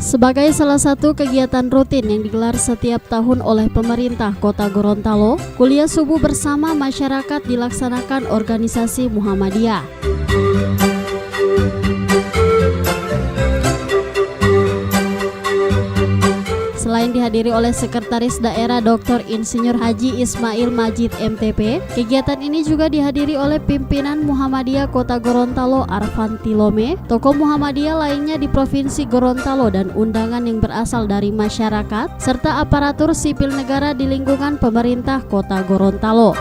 Sebagai salah satu kegiatan rutin yang digelar setiap tahun oleh pemerintah Kota Gorontalo, kuliah subuh bersama masyarakat dilaksanakan organisasi Muhammadiyah. Selain dihadiri oleh Sekretaris Daerah Dr. Insinyur Haji Ismail Majid MTP, kegiatan ini juga dihadiri oleh pimpinan Muhammadiyah Kota Gorontalo Arfan Tilome, tokoh Muhammadiyah lainnya di Provinsi Gorontalo dan undangan yang berasal dari masyarakat, serta aparatur sipil negara di lingkungan pemerintah Kota Gorontalo.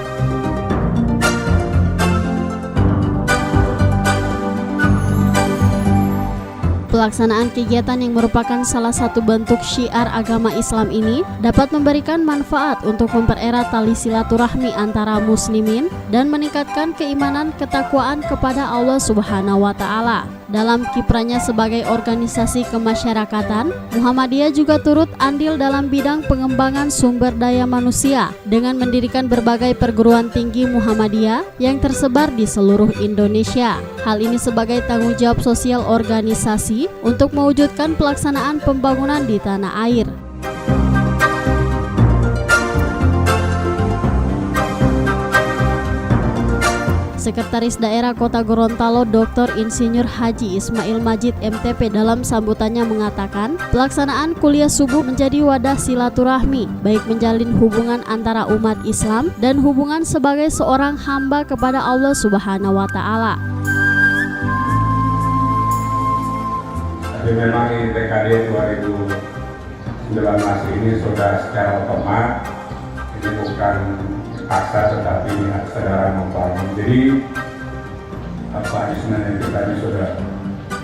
Pelaksanaan kegiatan yang merupakan salah satu bentuk syiar agama Islam ini dapat memberikan manfaat untuk mempererat tali silaturahmi antara muslimin dan meningkatkan keimanan ketakwaan kepada Allah Subhanahu wa Ta'ala. Dalam kiprahnya sebagai organisasi kemasyarakatan, Muhammadiyah juga turut andil dalam bidang pengembangan sumber daya manusia dengan mendirikan berbagai perguruan tinggi Muhammadiyah yang tersebar di seluruh Indonesia. Hal ini sebagai tanggung jawab sosial organisasi untuk mewujudkan pelaksanaan pembangunan di tanah air. Sekretaris Daerah Kota Gorontalo Dr. Insinyur Haji Ismail Majid MTP dalam sambutannya mengatakan, pelaksanaan kuliah subuh menjadi wadah silaturahmi, baik menjalin hubungan antara umat Islam dan hubungan sebagai seorang hamba kepada Allah Subhanahu wa Ta'ala. Tapi memang ini PKD 2019 ini sudah secara otomatis, ini bukan paksa tetapi kesadaran membangun. Jadi Pak Isnan itu tadi sudah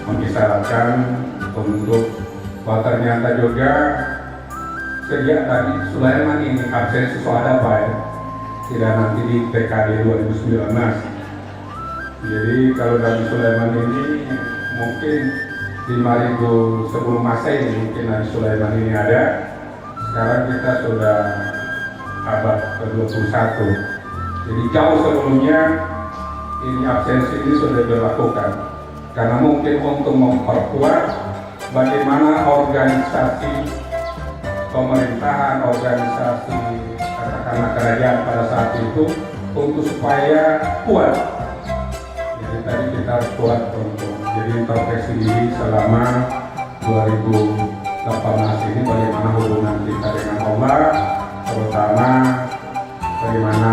mengisyaratkan untuk bahwa ternyata juga sejak tadi Sulaiman ini absen sesuatu apa ya, tidak nanti di PKD 2019. Jadi kalau dari Sulaiman ini mungkin 5.000 sebelum masa ini mungkin Nabi Sulaiman ini ada. Sekarang kita sudah abad ke-21. Jadi jauh sebelumnya ini absensi ini sudah dilakukan. Karena mungkin untuk memperkuat bagaimana organisasi pemerintahan, organisasi katakanlah kerajaan pada saat itu untuk supaya kuat. Jadi tadi kita harus kuat untuk jadi introspeksi diri selama 2018 ini bagaimana hubungan kita dengan Allah, terutama bagaimana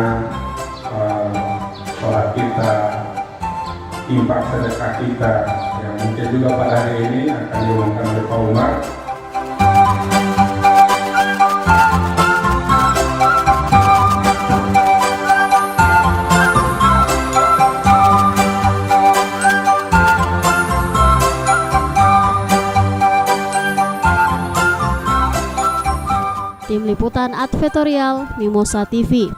sholat kita, infak sedekah kita, yang mungkin juga pada hari ini akan diumumkan oleh Pak Umar. Tim Liputan Advertorial Mimosa TV.